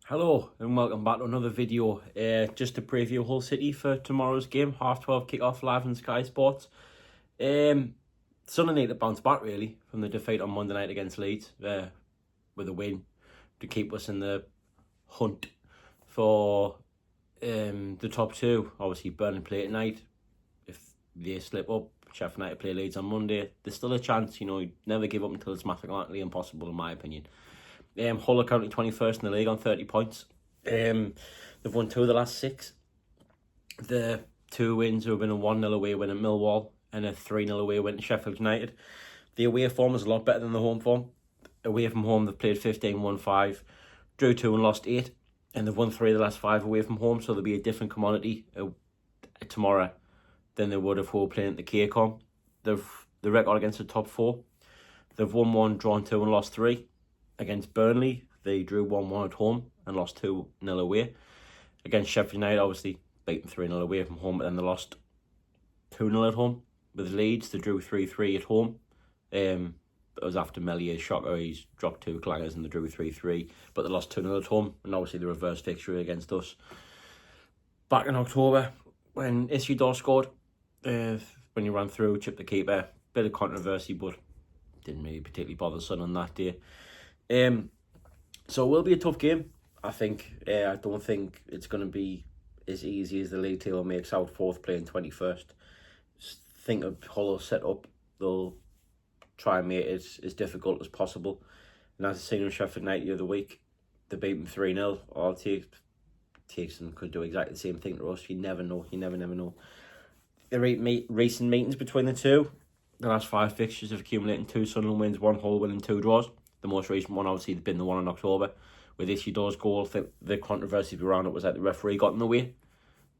Hello and welcome back to another video. Just to preview Hull City for tomorrow's game, 12:30 kick-off live on Sky Sports. Sunderland need to bounce back really from the defeat on Monday night against Leeds with a win to keep us in the hunt for the top two. Obviously Burnley play tonight. If they slip up, Sheffield United play Leeds on Monday. There's still a chance, you never give up until it's mathematically impossible in my opinion. Hull are currently 21st in the league on 30 points. They've won 2 of the last 6. The 2 wins have been a 1-0 away win at Millwall and a 3-0 away win at Sheffield United. The away form is a lot better than the home form. Away from home, they've played 15, won 5, drew 2 and lost 8. And they've won 3 of the last 5 away from home, so there'll be a different commodity tomorrow than they would if Hull playing at the KCOM. The record against the top 4. They've won 1, drawn 2 and lost 3. Against Burnley, they drew 1-1 at home and lost 2-0 away. Against Sheffield United, obviously, beaten 3-0 away from home, but then they lost 2-0 at home. With Leeds, they drew 3-3 at home. It was after Mellier's shocker. He's dropped 2 clangers and they drew 3-3, but they lost 2-0 at home, and obviously the reverse fixture against us. Back in October, when Isidore scored, when he ran through, chipped the keeper, bit of controversy, but didn't really particularly bother Sun on that day. So it will be a tough game, I think. I don't think it's going to be as easy as the league table makes out, 4th playing 21st. Think of Hull set up, they'll try and make it as difficult as possible. And as I seen in Sheffield United the other week, they beat them 3-0. All Tixon could do exactly the same thing to us. You never know. You never know. The recent meetings between the two, the last 5 fixtures have accumulated 2 Sunderland wins, 1 Hull win and 2 draws. The most recent one, obviously, has been the one in October with Isidore's goal. I think the controversy around it was that the referee got in the way.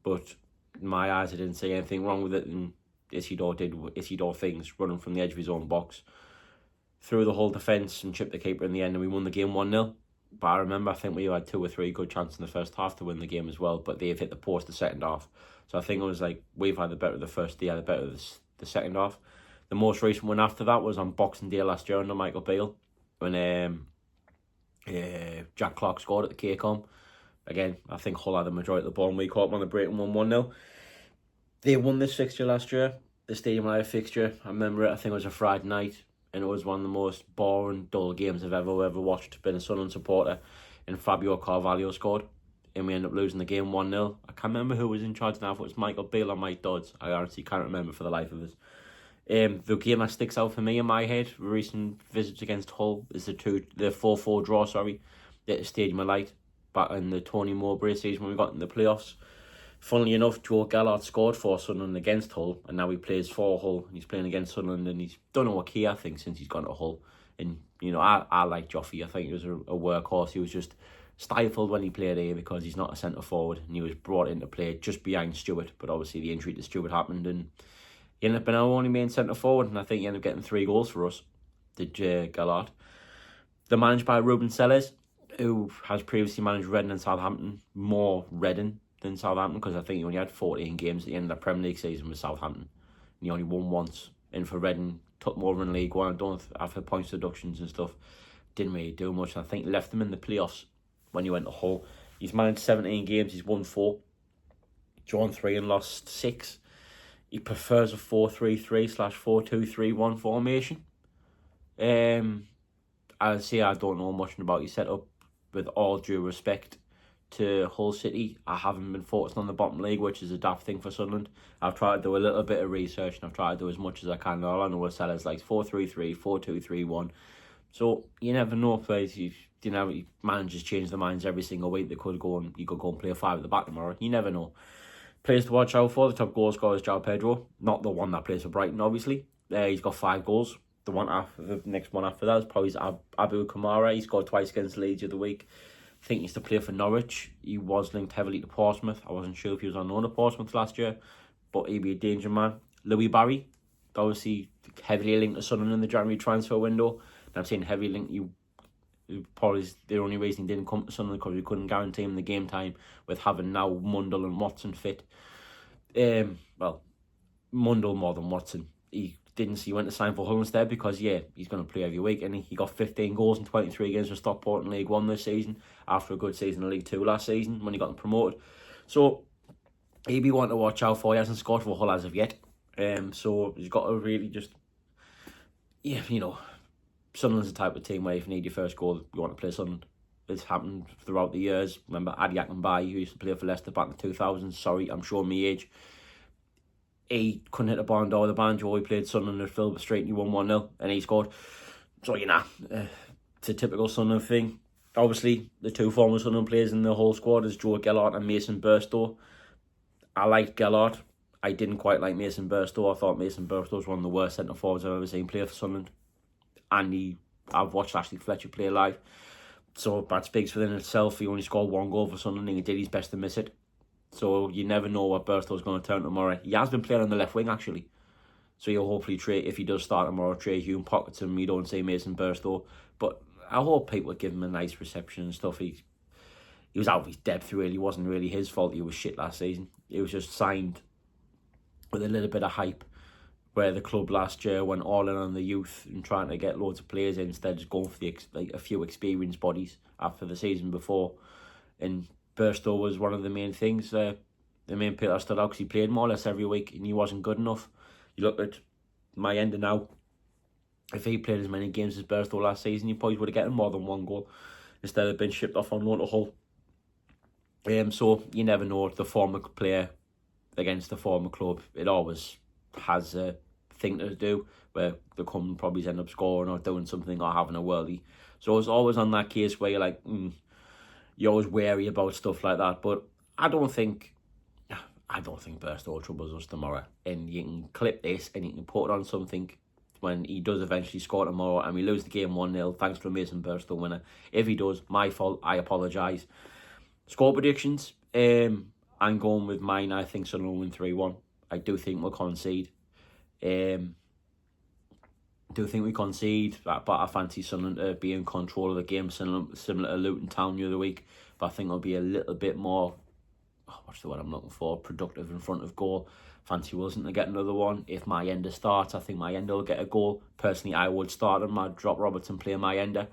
But in my eyes, I didn't see anything wrong with it. And Isidore did Isidore things, running from the edge of his own box through the whole defence and chipped the keeper in the end. And we won the game 1-0. But I remember, I think we had 2 or 3 good chances in the first half to win the game as well. But they've hit the post the second half. So I think it was like, we've had the better of the first, they had the better of the second half. The most recent one after that was on Boxing Day last year under Michael Beale, when Jack Clark scored at the KCOM. Again, I think Hull had the majority of the ball and we caught them on the break and won 1-0. They won this fixture last year, the Stadium Live fixture. I remember it, I think it was a Friday night, and it was one of the most boring, dull games I've ever watched. Been a Sunderland supporter, and Fabio Carvalho scored, and we ended up losing the game 1-0. I can't remember who was in charge now, if it was Michael Beale or Mike Dodds. I honestly can't remember for the life of us. The game that sticks out for me in my head, recent visits against Hull, is the 4-4 draw, at the Stadium of Light back in the Tony Mowbray season when we got in the playoffs. Funnily enough, Joe Gallard scored for Sunderland against Hull, and now he plays for Hull, and he's playing against Sunderland, and he's done okay, I think, since he's gone to Hull. And, I like Joffrey. I think he was a workhorse. He was just stifled when he played here because he's not a centre-forward, and he was brought into play just behind Stewart, but obviously the injury to Stewart happened, and he ended up being our only main centre-forward, and I think he ended up getting 3 goals for us, did Gallard. They're managed by Ruben Sellers, who has previously managed Reading and Southampton, more Reading than Southampton, because I think he only had 14 games at the end of the Premier League season with Southampton, and he only won once. And for Reading, took them over in League One, don't after points deductions and stuff, didn't really do much. I think left them in the playoffs when he went to Hull. He's managed 17 games, he's won 4, drawn 3 and lost 6. He prefers a 4-3-3/4-2-3-1 formation. I say I don't know much about his setup. With all due respect to Hull City, I haven't been focused on the bottom league, which is a daft thing for Sunderland. I've tried to do a little bit of research and I've tried to do as much as I can. All I know is sellers like 4-3-3, 4-2-3-1. So you never know if managers change their minds every single week. You could go and play a 5 at the back tomorrow. You never know. Players to watch out for, the top goal scorer is João Pedro, not the one that plays for Brighton, obviously. He's got 5 goals. The next one after that is probably Abu Kamara. He scored twice against Leeds the other week. I think he used to play for Norwich. He was linked heavily to Portsmouth. I wasn't sure if he was on loan to Portsmouth last year, but he'd be a danger man. Louis Barry, obviously heavily linked to Sunderland in the January transfer window. And I'm saying heavily linked, probably the only reason he didn't come to Sunderland because we couldn't guarantee him the game time with having now Mundle and Watson fit. Mundle more than Watson. didn't see he went to sign for Hull instead because, yeah, he's going to play every week. And he got 15 goals in 23 games for Stockport in League 1 this season after a good season in League 2 last season when he got them promoted. So he'd be one to watch out for. He hasn't scored for Hull as of yet. So he's got to really just, yeah, you know, Sunderland's the type of team where if you need your first goal, you want to play Sunderland. It's happened throughout the years. Remember Adi Akinbaye, who used to play for Leicester back in the 2000s. Sorry, I'm showing my age. He couldn't hit the barn door with the banjo. He played Sunderland at Phil straight and he won 1-0 and he scored. So, you know, it's a typical Sunderland thing. Obviously, the two former Sunderland players in the whole squad is Joe Gellart and Mason Burstow. I liked Gellart. I didn't quite like Mason Burstow. I thought Mason Burstow was one of the worst centre-forwards I've ever seen play for Sunderland. And I've watched Ashley Fletcher play live. So that speaks for itself. He only scored 1 goal for Sunderland and he did his best to miss it. So you never know what Burstow's going to turn tomorrow. He has been playing on the left wing actually. So you'll hopefully trade, if he does start tomorrow, Trey Hume pockets him. You don't say Mason Burstow. But I hope people give him a nice reception and stuff. He was out of his depth really. It wasn't really his fault he was shit last season. He was just signed with a little bit of hype, where the club last year went all in on the youth and trying to get loads of players in instead of just going for a few experienced bodies after the season before. And Burstow was one of the main things, the main player that stood out because he played more or less every week and he wasn't good enough. You look at my ender now, if he played as many games as Burstow last season, he probably would have gotten more than 1 goal instead of being shipped off on loan to Hull. So you never know the former player against the former club. It always has a thing to do where the come probably end up scoring or doing something or having a worldie. So it's always on that case where you're like, you're always wary about stuff like that. But I don't think Burstow troubles us tomorrow. And you can clip this and you can put it on something when he does eventually score tomorrow and we lose the game 1-0 thanks to a Mason Burstow winner. If he does, my fault, I apologise. Score predictions, I'm going with mine. I think Sunderland will win 3-1. I do think we'll concede. But I fancy Sunderland to be in control of the game, similar to Luton Town the other week. But I think it'll be a little bit more, what's the word I'm looking for, productive in front of goal. Fancy Wilson to get another one. If my ender starts, I think my ender will get a goal. Personally, I would start him. I'd drop Robertson, play my ender.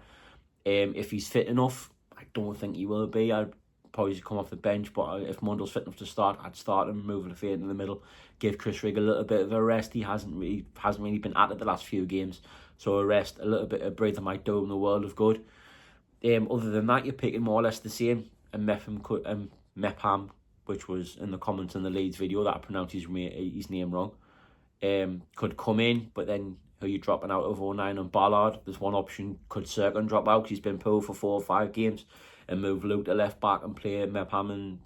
If he's fit enough, I don't think he will be. I'd probably come off the bench, but if Mundle's fit enough to start, I'd start him, move the fade in the middle, give Chris Rigg a little bit of a rest. He hasn't really been at it the last few games, so a rest, a little bit of breather might do him the world of good. Other than that, you're picking more or less the same. And Mepham, which was in the comments in the Leeds video that I pronounced his name wrong, could come in, but then who you dropping out of 09 and Ballard? There's one option, could Serkin drop out because he's been pulled for 4 or 5 games, and move Luke to left back and play Mepham and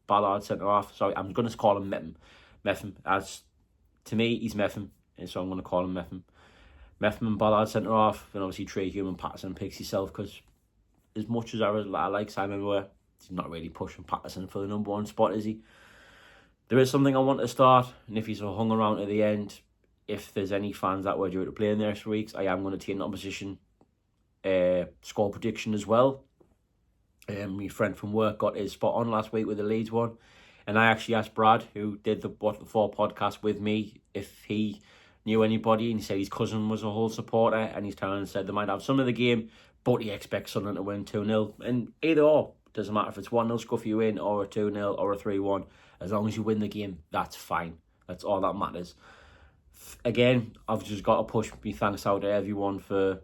Ballard centre half. Sorry, I'm going to call him Mepham. As to me, he's Mepham, and so I'm going to call him Mepham. Mepham and Ballard centre half, and obviously Trey Hume and Patterson picks himself, because as much as I like Simon Moore, he's not really pushing Patterson for the number 1 spot, is he? There is something I want to start, and if he's hung around to the end, if there's any fans that were due to play in the next weeks, I am going to take an opposition score prediction as well. My friend from work got his spot on last week with the Leeds one, and I actually asked Brad, who did the What the 4 podcast with me, if he knew anybody, and he said his cousin was a Hull supporter, and he's telling said they might have some of the game, but he expects Sunderland to win 2-0, and either or, doesn't matter if it's 1-0 Scuffy win or a 2-0 or a 3-1, as long as you win the game, that's fine. That's all that matters. Again, I've just got to push my thanks out to everyone for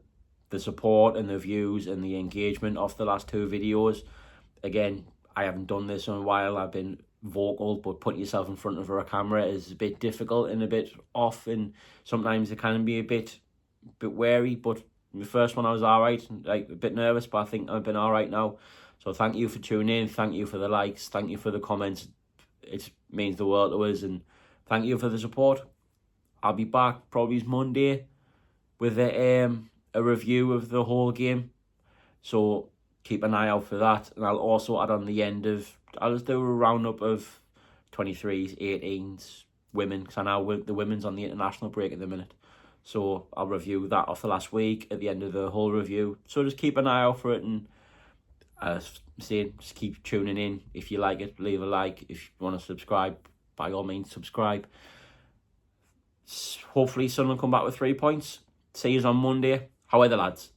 the support and the views and the engagement of the last 2 videos. Again, I haven't done this in a while. I've been vocal, but putting yourself in front of a camera is a bit difficult and a bit off, and sometimes it can be a bit wary. But the first one I was alright, like a bit nervous, but I think I've been alright now. So thank you for tuning in, thank you for the likes, thank you for the comments. It means the world to us, and thank you for the support. I'll be back probably Monday with a review of the whole game, so keep an eye out for that. And I'll also add on the end I'll just do a roundup of 23s, 18s, women, because I know the women's on the international break at the minute, so I'll review that off the last week at the end of the whole review. So just keep an eye out for it, and just keep tuning in. If you like it, leave a like. If you want to subscribe, by all means subscribe. Hopefully Sunderland come back with 3 points. See you on Monday. How are the lads?